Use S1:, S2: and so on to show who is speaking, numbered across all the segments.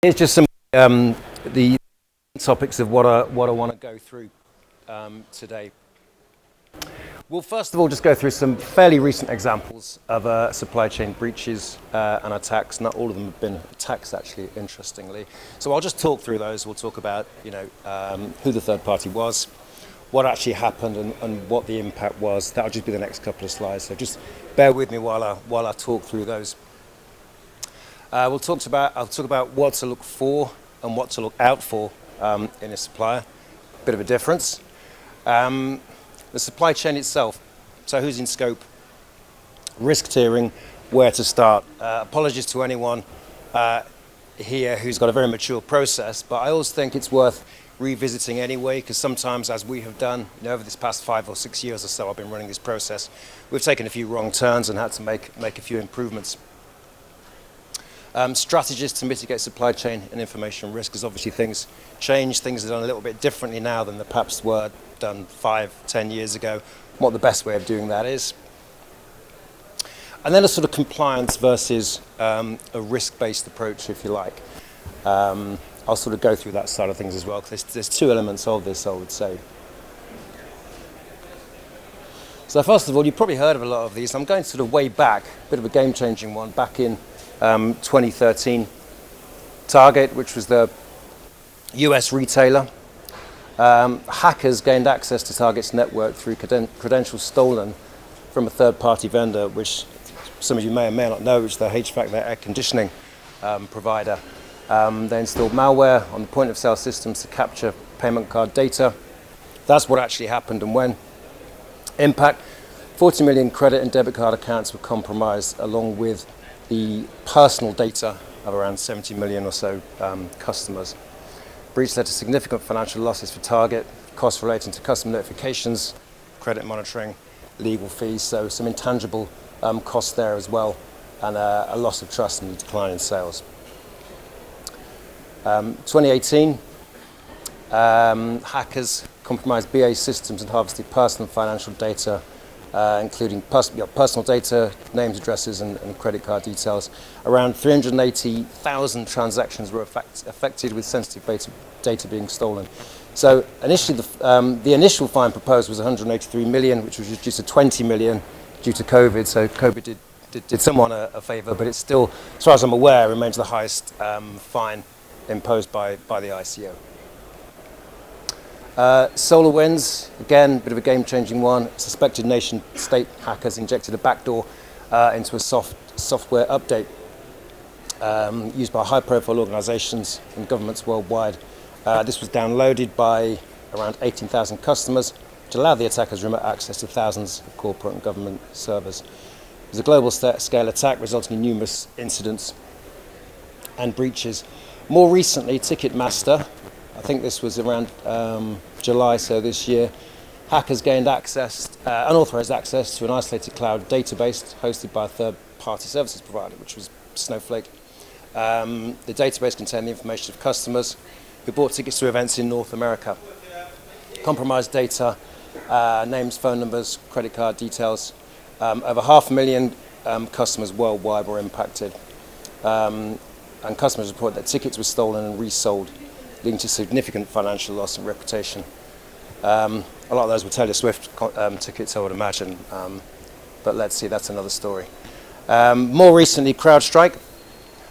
S1: Here's just some the topics of what I want to go through today. We'll first of all just go through some fairly recent examples of supply chain breaches and attacks. Not all of them have been attacks, actually, interestingly. So I'll just talk through those. We'll talk about who the third party was, what actually happened, and what the impact was. That'll just be the next couple of slides. So just bear with me while I talk through those. I'll talk about what to look for and what to look out for in a supplier. Bit of a difference. The supply chain itself. So who's in scope? Risk tiering, where to start. Apologies to anyone here who's got a very mature process, but I always think it's worth revisiting anyway, because sometimes, as we have done over this past 5 or 6 years or so I've been running this process, we've taken a few wrong turns and had to make a few improvements. Strategies to mitigate supply chain and information risk, because obviously things change, things are done a little bit differently now than they perhaps were done 5-10 years ago, what the best way of doing that is. And then a sort of compliance versus a risk-based approach, if you like. I'll sort of go through that side of things as well, because there's two elements of this, I would say. So first of all, you've probably heard of a lot of these. I'm going sort of way back, a bit of a game-changing one, back in 2013. Target, which was the US retailer. Hackers gained access to Target's network through credentials stolen from a third-party vendor, which some of you may or may not know, which is their HVAC, their air conditioning provider. They installed malware on the point-of-sale systems to capture payment card data. That's what actually happened and when. Impact, 40 million credit and debit card accounts were compromised, along with the personal data of around 70 million or so customers. Breach led to significant financial losses for Target, costs relating to customer notifications, credit monitoring, legal fees, so some intangible costs there as well, and a loss of trust and a decline in sales. 2018, hackers compromised BA systems and harvested personal financial data, including personal data, names, addresses, and credit card details. Around 380,000 transactions were affected, with sensitive data being stolen. So initially, the initial fine proposed was 183 million, which was reduced to 20 million due to COVID. So COVID did someone a favour, but it's still, as far as I'm aware, remains the highest fine imposed by the ICO. SolarWinds, again, a bit of a game-changing one. Suspected nation-state hackers injected a backdoor into a software update used by high-profile organisations and governments worldwide. This was downloaded by around 18,000 customers, which allowed the attackers remote access to thousands of corporate and government servers. It was a global-scale attack, resulting in numerous incidents and breaches. More recently, Ticketmaster, I think this was around July, so this year, hackers gained unauthorized access to an isolated cloud database hosted by a third-party services provider, which was Snowflake. The database contained the information of customers who bought tickets to events in North America. Compromised data, names, phone numbers, credit card details. Over 500,000 customers worldwide were impacted. And customers report that tickets were stolen and resold, leading to significant financial loss and reputation. A lot of those were Taylor Swift tickets, I would imagine, but let's see, that's another story. More recently, CrowdStrike.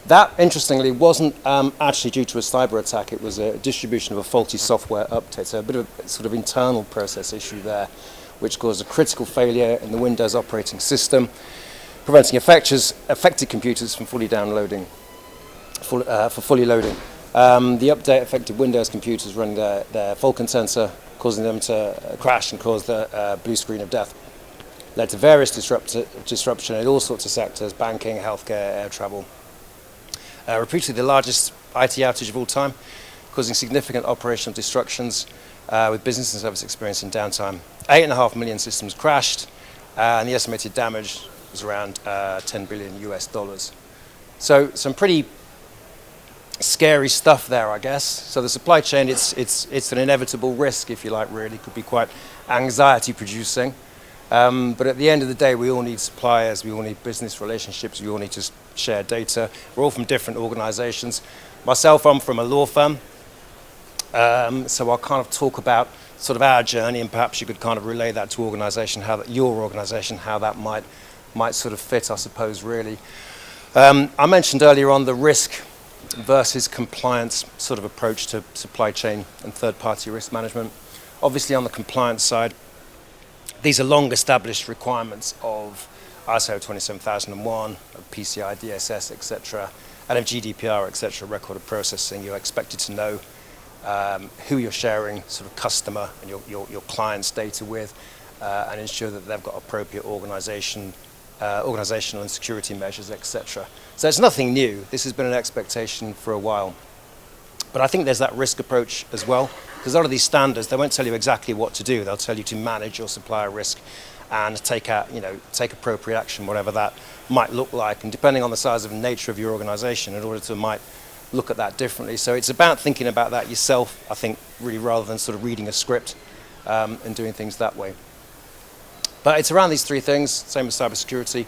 S1: That, interestingly, wasn't actually due to a cyber attack. It was a distribution of a faulty software update, so a bit of a sort of internal process issue there, which caused a critical failure in the Windows operating system, preventing affected computers from fully loading. The update affected Windows computers running their Falcon sensor, causing them to crash and cause the blue screen of death. Led to various disruption in all sorts of sectors: banking, healthcare, air travel. Repeatedly the largest IT outage of all time, causing significant operational disruptions, with business and service experiencing downtime. 8.5 million systems crashed, and the estimated damage was around $10 billion US. So some pretty scary stuff there, I guess. So the supply chain, it's an inevitable risk, if you like, really. It could be quite anxiety-producing. But at the end of the day, we all need suppliers, we all need business relationships, we all need to share data. We're all from different organizations. Myself, I'm from a law firm, so I'll kind of talk about sort of our journey, and perhaps you could kind of relay that to organisation, how that your organisation, how that might sort of fit, I suppose, really. I mentioned earlier on the risk versus compliance sort of approach to supply chain and third-party risk management. Obviously, on the compliance side, these are long-established requirements of ISO 27001, of PCI DSS, etc., and of GDPR, etc., record of processing. You're expected to know who you're sharing sort of customer and your client's data with, and ensure that they've got appropriate organizational and security measures, etc. So it's nothing new. This has been an expectation for a while. But I think there's that risk approach as well, because a lot of these standards, they won't tell you exactly what to do. They'll tell you to manage your supplier risk and take appropriate action, whatever that might look like. And depending on the size and nature of your organization, in order to might look at that differently. So it's about thinking about that yourself, I think, really, rather than sort of reading a script and doing things that way. But it's around these three things, same as cybersecurity.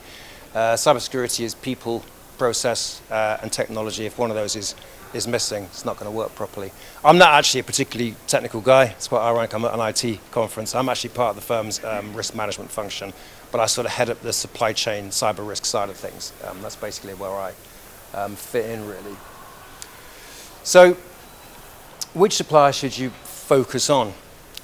S1: Cybersecurity is people, process, and technology. If one of those is missing, it's not going to work properly. I'm not actually a particularly technical guy. It's quite ironic. I'm at an IT conference. I'm actually part of the firm's risk management function, but I sort of head up the supply chain cyber risk side of things. That's basically where I fit in, really. So, which supplier should you focus on?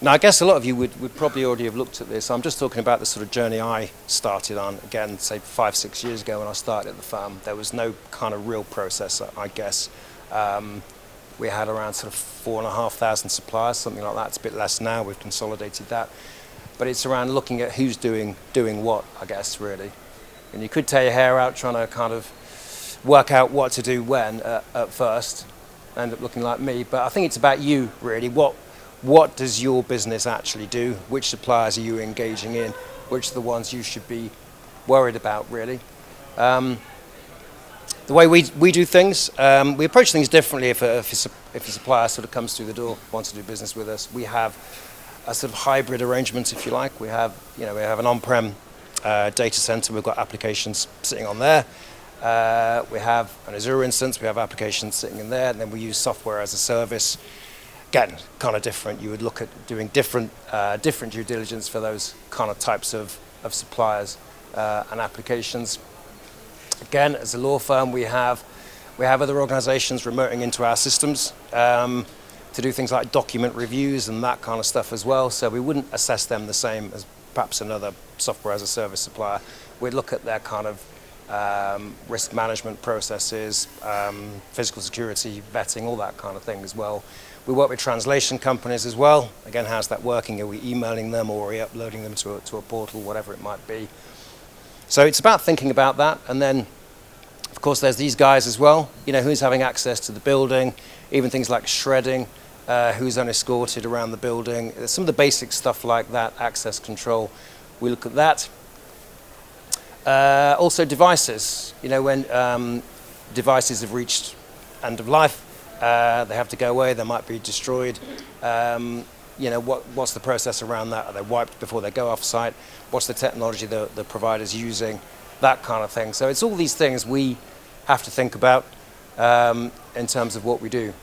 S1: Now, I guess a lot of you would probably already have looked at this. I'm just talking about the sort of journey I started on, again, say 5-6 years ago when I started at the firm. There was no kind of real process, I guess. We had around sort of 4,500 suppliers, something like that. It's a bit less now. We've consolidated that. But it's around looking at who's doing what, I guess, really. And you could tear your hair out trying to kind of work out what to do when at first. End up looking like me. But I think it's about you, really. What does your business actually do? Which suppliers are you engaging in? Which are the ones you should be worried about, really? The way we do things, we approach things differently if a supplier sort of comes through the door, wants to do business with us. We have a sort of hybrid arrangement, if you like. We have an on-prem data center. We've got applications sitting on there. We have an Azure instance. We have applications sitting in there, and then we use software as a service. Again, kind of different. You would look at doing different due diligence for those kind of types of suppliers and applications. Again, as a law firm, we have other organizations remoting into our systems to do things like document reviews and that kind of stuff as well. So we wouldn't assess them the same as perhaps another software as a service supplier. We'd look at their kind of risk management processes, physical security, vetting, all that kind of thing as well. We work with translation companies as well. Again, how's that working? Are we emailing them or are we uploading them to a portal, whatever it might be? So it's about thinking about that. And then, of course, there's these guys as well. Who's having access to the building, even things like shredding, who's unescorted around the building. There's some of the basic stuff like that, access control. We look at that. Also devices. When devices have reached end of life, they have to go away, they might be destroyed. What's the process around that? Are they wiped before they go off site? What's the technology the provider's using? That kind of thing. So it's all these things we have to think about in terms of what we do.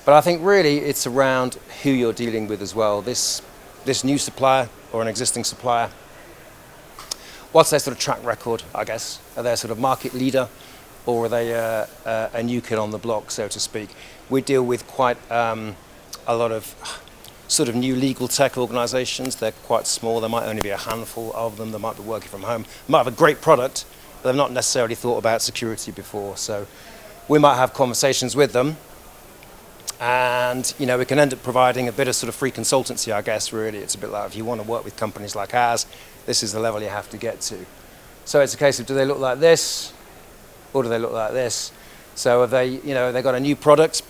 S1: But I think really it's around who you're dealing with as well. This new supplier or an existing supplier, what's their sort of track record, I guess? Are they a sort of market leader, or are they a new kid on the block, so to speak? We deal with quite a lot of sort of new legal tech organizations. They're quite small. There might only be a handful of them. They might be working from home. Might have a great product, but they've not necessarily thought about security before. So we might have conversations with them, and we can end up providing a bit of sort of free consultancy, I guess, really. It's a bit like if you want to work with companies like ours, this is the level you have to get to. So it's a case of, do they look like this, or do they look like this? So have they, they got a new product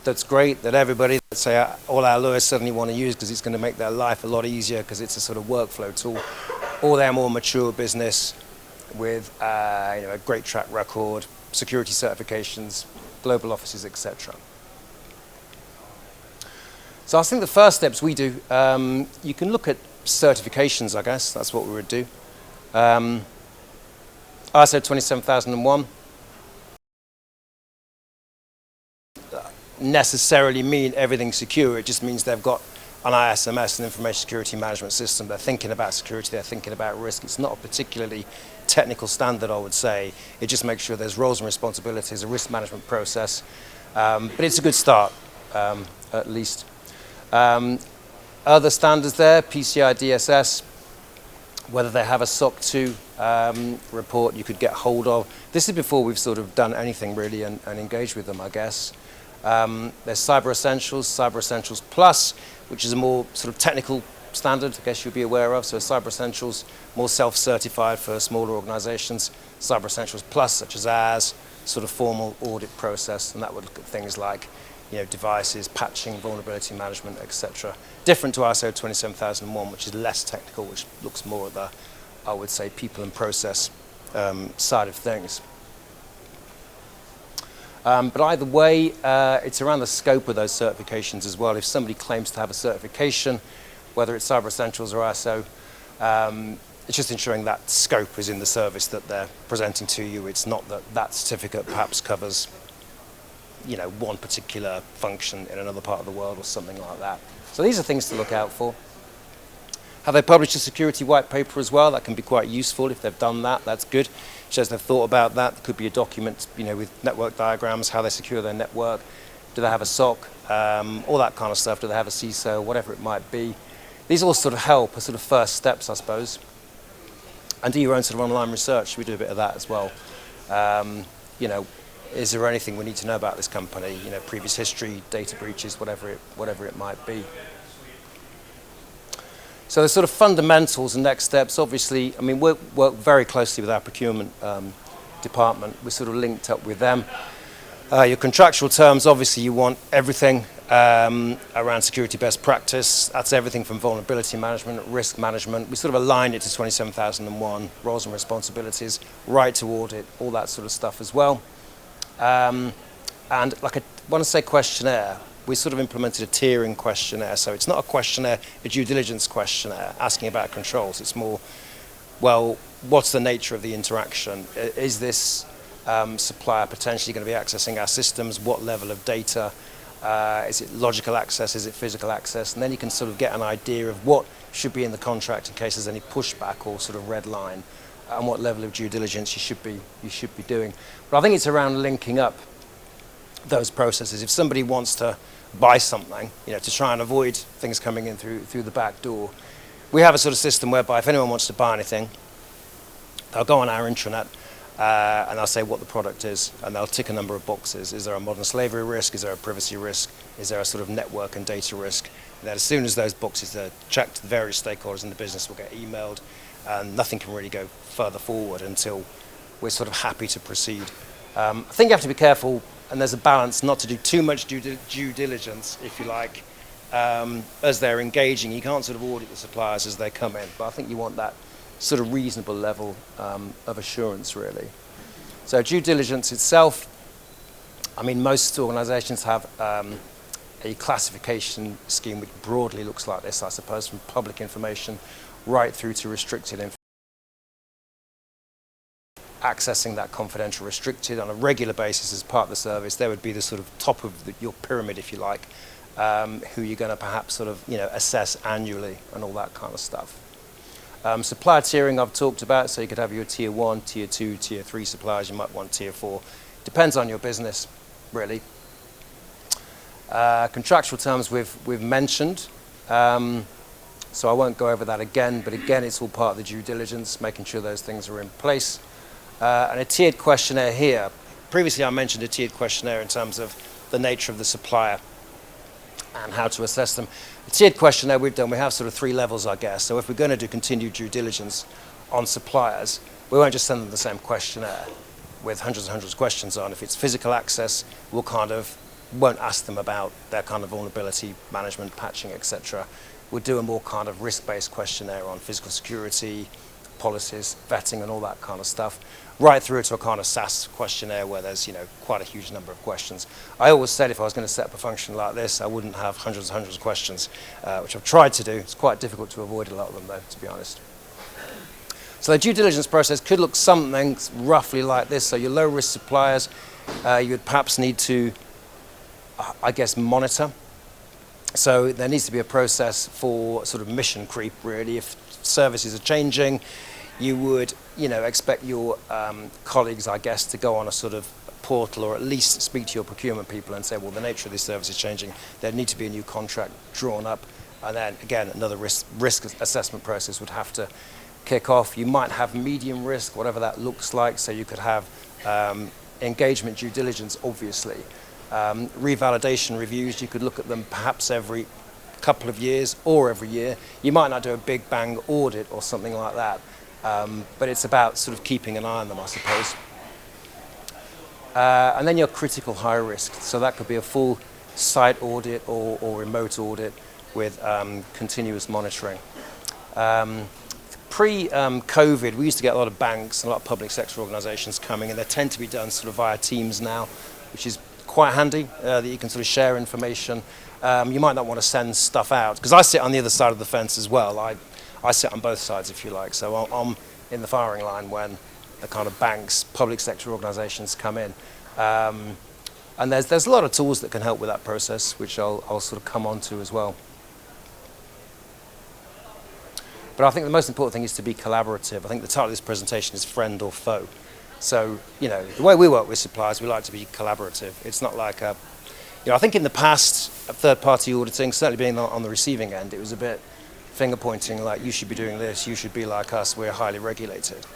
S1: that's great, that everybody, let's say all our lawyers suddenly want to use because it's going to make their life a lot easier because it's a sort of workflow tool, or they're a more mature business with a great track record, security certifications, global offices, etc. So I think the first steps we do, you can look at certifications, I guess. That's what we would do. ISO 27001 necessarily mean everything's secure. It just means they've got an ISMS, an information security management system. They're thinking about security, they're thinking about risk. It's not a particularly technical standard, I would say. It just makes sure there's roles and responsibilities, a risk management process. But it's a good start, at least. Other standards there, PCI DSS, whether they have a SOC 2 report you could get hold of. This is before we've sort of done anything really and engaged with them, I guess. There's Cyber Essentials Plus, which is a more sort of technical standard, I guess you'll be aware of. So Cyber Essentials, more self-certified for smaller organizations. Cyber Essentials Plus, such as ours, sort of formal audit process, and that would look at things like, you know, devices, patching, vulnerability management, etc. Different to ISO 27001, which is less technical, which looks more at the, I would say, people and process side of things. But either way, it's around the scope of those certifications as well. If somebody claims to have a certification, whether it's Cyber Essentials or ISO, it's just ensuring that scope is in the service that they're presenting to you. It's not that that certificate perhaps covers, you know, one particular function in another part of the world or something like that. So these are things to look out for. Have they published a security white paper as well? That can be quite useful. If they've done that, that's good. Shows they've thought about that. There could be a document, you know, with network diagrams, how they secure their network. Do they have a SOC? All that kind of stuff. Do they have a CISO? Whatever it might be. These all sort of help, are sort of first steps, I suppose. And do your own sort of online research. We do a bit of that as well. You know, is there anything we need to know about this company? You know, previous history, data breaches, whatever it might be. So the sort of fundamentals and next steps, obviously, I mean, we work very closely with our procurement department. We're sort of linked up with them. Your contractual terms, obviously, you want everything around security best practice. That's everything from vulnerability management, risk management. We sort of align it to 27001, roles and responsibilities, right to audit, all that sort of stuff as well. And like I want to say questionnaire, we sort of implemented a tiering questionnaire. So it's not a questionnaire, a due diligence questionnaire asking about controls. It's more, well, what's the nature of the interaction? Is this supplier potentially going to be accessing our systems? What level of data? Is it logical access? Is it physical access? And then you can sort of get an idea of what should be in the contract in case there's any pushback or sort of red line, and what level of due diligence you should be doing. But I think it's around linking up those processes. If somebody wants to buy something, you know, to try and avoid things coming in through the back door, we have a sort of system whereby if anyone wants to buy anything, they'll go on our intranet and they'll say what the product is, and they'll tick a number of boxes. Is there a modern slavery risk? Is there a privacy risk? Is there a sort of network and data risk? And then as soon as those boxes are checked, the various stakeholders in the business will get emailed, and nothing can really go further forward until we're sort of happy to proceed. I think you have to be careful, and there's a balance not to do too much due diligence, if you like, as they're engaging. You can't sort of audit the suppliers as they come in, but I think you want that sort of reasonable level of assurance, really. So due diligence itself, I mean, most organizations have a classification scheme which broadly looks like this, I suppose, from public information right through to restricted information. Accessing that confidential restricted on a regular basis as part of the service, there would be the sort of top of your pyramid, if you like, who you're going to perhaps sort of, you know, assess annually and all that kind of stuff. Supplier tiering I've talked about, so you could have your tier 1, tier 2, tier 3 suppliers, you might want tier 4. Depends on your business, really. Contractual terms we've mentioned, so I won't go over that again, but again, it's all part of the due diligence, making sure those things are in place. And a tiered questionnaire here. Previously I mentioned a tiered questionnaire in terms of the nature of the supplier and how to assess them. The tiered questionnaire we've done, we have sort of 3 levels, I guess. So if we're going to do continued due diligence on suppliers, we won't just send them the same questionnaire with hundreds and hundreds of questions on. If it's physical access, we'll kind of won't ask them about their kind of vulnerability management, patching, etc. We'll do a more kind of risk-based questionnaire on physical security, policies, vetting, and all that kind of stuff, right through to a kind of SAS questionnaire where there's, you know, quite a huge number of questions. I always said if I was going to set up a function like this, I wouldn't have hundreds and hundreds of questions, which I've tried to do. It's quite difficult to avoid a lot of them, though, to be honest. So the due diligence process could look something roughly like this. So your low-risk suppliers, you would perhaps need to, I guess, monitor. So there needs to be a process for sort of mission creep, really. If services are changing, you would, expect your colleagues, I guess, to go on a sort of portal or at least speak to your procurement people and say, well, the nature of this service is changing. There need to be a new contract drawn up. And then, again, another risk assessment process would have to kick off. You might have medium risk, whatever that looks like. So you could have engagement due diligence, obviously. Revalidation reviews, you could look at them perhaps every couple of years or every year. You might not do a big bang audit or something like that. But it's about sort of keeping an eye on them, I suppose. And then your critical high risk. So that could be a full site audit or remote audit with continuous monitoring. Pre-COVID, we used to get a lot of banks and a lot of public sector organizations coming, and they tend to be done sort of via Teams now, which is quite handy, that you can sort of share information. You might not want to send stuff out, because I sit on the other side of the fence as well. I sit on both sides, if you like. So I'm in the firing line when the kind of banks, public sector organizations come in. And there's a lot of tools that can help with that process, which I'll sort of come on to as well. But I think the most important thing is to be collaborative. I think the title of this presentation is Friend or Foe. So, the way we work with suppliers, we like to be collaborative. It's not like I think in the past, third-party auditing, certainly being on the receiving end, it was a bit finger-pointing, like, you should be doing this, you should be like us, we're highly regulated.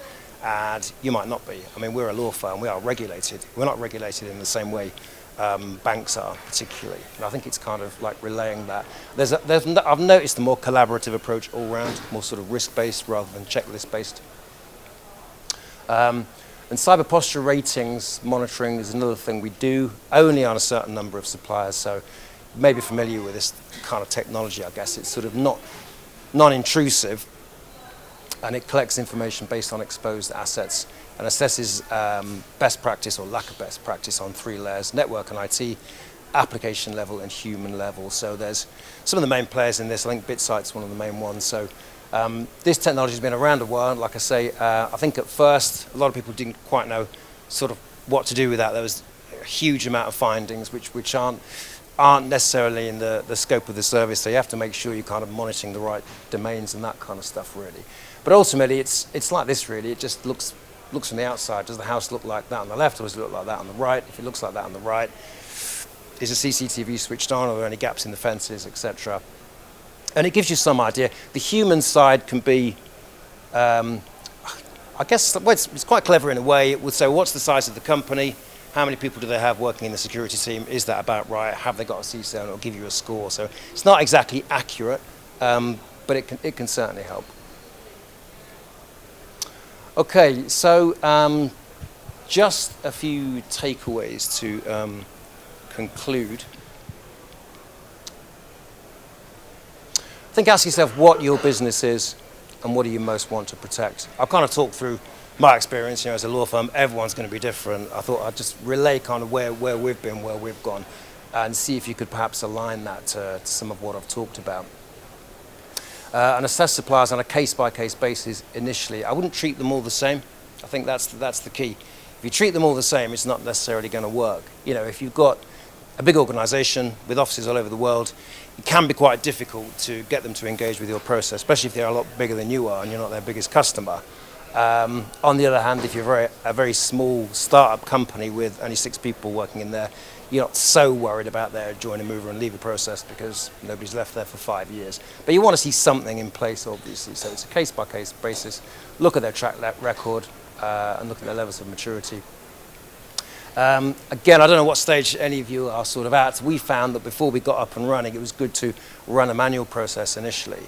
S1: And you might not be. I mean, we're a law firm, we are regulated. We're not regulated in the same way banks are, particularly. And I think it's kind of like relaying that. I've noticed a more collaborative approach all round, more sort of risk-based rather than checklist-based. And cyber posture ratings monitoring is another thing we do, only on a certain number of suppliers. So you may be familiar with this kind of technology, I guess. It's sort of non-intrusive, and it collects information based on exposed assets and assesses best practice or lack of best practice on 3 layers: network and IT, application level, and human level. So there's some of the main players in this. I think BitSite's one of the main ones. So this technology has been around a while. Like I say, I think at first a lot of people didn't quite know sort of what to do with that. There was a huge amount of findings which aren't necessarily in the scope of the service. So you have to make sure you're kind of monitoring the right domains and that kind of stuff, really. But ultimately, it's like this, really. It just looks from the outside. Does the house look like that on the left, or does it look like that on the right? If it looks like that on the right, is the CCTV switched on, or are there any gaps in the fences, etc.? And it gives you some idea. The human side can be, I guess, well, it's quite clever in a way. It would say, well, what's the size of the company? How many people do they have working in the security team? Is that about right? Have they got a CISO? And it'll give you a score. So it's not exactly accurate, but it can certainly help. Okay, so just a few takeaways to conclude. I think ask yourself what your business is and what do you most want to protect. I've kind of talked through my experience, as a law firm. Everyone's going to be different. I thought I'd just relay kind of where we've been, where we've gone, and see if you could perhaps align that to some of what I've talked about. And assess suppliers on a case-by-case basis initially. I wouldn't treat them all the same. I think that's the key. If you treat them all the same, it's not necessarily going to work. If you've got a big organization with offices all over the world, it can be quite difficult to get them to engage with your process, especially if they're a lot bigger than you are and you're not their biggest customer. On the other hand, if you're a very small startup company with only 6 people working in there, you're not so worried about their join a mover and leave a process because nobody's left there for 5 years. But you want to see something in place, obviously. So it's a case-by-case basis. Look at their track record and look at their levels of maturity. Again, I don't know what stage any of you are sort of at. We found that before we got up and running, it was good to run a manual process initially.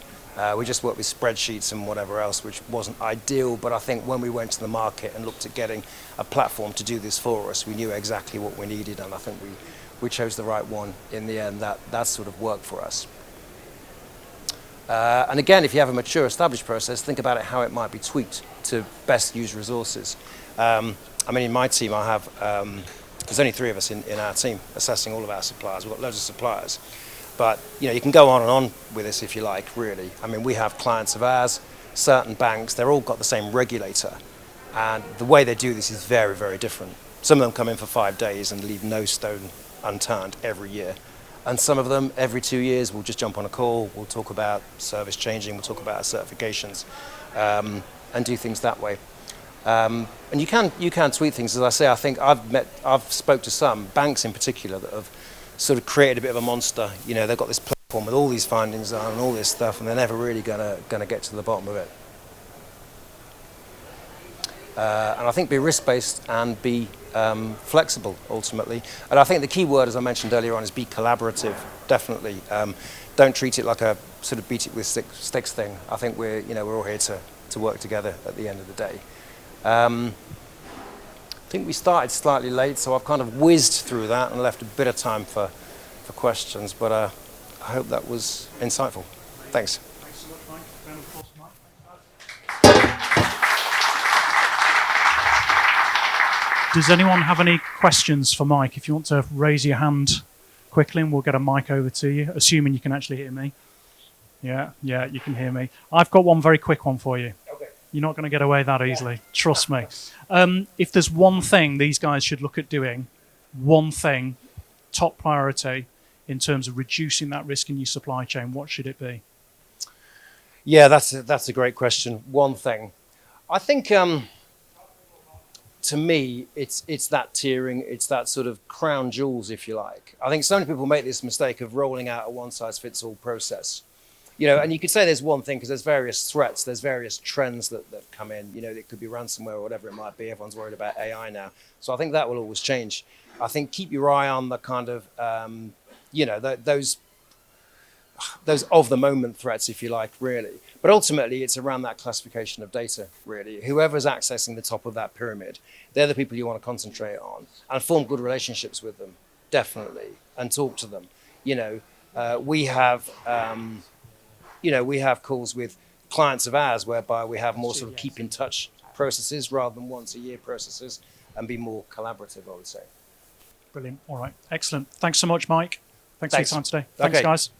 S1: We just worked with spreadsheets and whatever else, which wasn't ideal. But I think when we went to the market and looked at getting a platform to do this for us, we knew exactly what we needed. And I think we chose the right one in the end. That sort of worked for us. And again, if you have a mature, established process, think about it how it might be tweaked to best use resources. In my team, I have, there's only 3 of us in our team assessing all of our suppliers. We've got loads of suppliers. But, you can go on and on with this if you like, really. We have clients of ours certain banks, they're all got the same regulator. And the way they do this is very, very different. Some of them come in for 5 days and leave no stone unturned every year. And some of them, every 2 years, will just jump on a call, we'll talk about service changing, we'll talk about our certifications, and do things that way. And you can tweak things. As I say, I think I've spoke to some banks in particular that have sort of created a bit of a monster. You know, they've got this platform with all these findings on and all this stuff, and they're never really gonna get to the bottom of it. And I think be risk-based and be flexible ultimately. And I think the key word, as I mentioned earlier on, is be collaborative. Definitely, don't treat it like a sort of beat it with sticks thing. I think we're all here to work together at the end of the day. I think we started slightly late, so I've kind of whizzed through that and left a bit of time for questions. But I hope that was insightful. Thanks.
S2: Thanks so much, Mike. Round of applause for Mike. Does anyone have any questions for Mike? If you want to raise your hand quickly and we'll get a mic over to you, assuming you can actually hear me. Yeah, you can hear me. I've got one very quick one for you. Okay. You're not going to get away that easily. Trust me. If there's one thing these guys should look at doing, one thing, top priority in terms of reducing that risk in your supply chain, what should it be?
S1: Yeah, that's a great question. One thing. I think to me, it's that tiering, it's that sort of crown jewels, if you like. I think so many people make this mistake of rolling out a one-size-fits-all process. You know, and you could say there's one thing because there's various threats, there's various trends that come in. You know, it could be ransomware or whatever it might be. Everyone's worried about AI now. So I think that will always change. I think keep your eye on the kind of, those of the moment threats, if you like, really. But ultimately, it's around that classification of data, really. Whoever's accessing the top of that pyramid, they're the people you want to concentrate on and form good relationships with them, definitely, and talk to them. You know, we have calls with clients of ours whereby we have more sort of keep in touch processes rather than once a year processes and be more collaborative, I would say.
S2: Brilliant. All right. Excellent. Thanks so much, Mike. Thanks for your time today. Thanks,
S1: Okay.
S2: guys.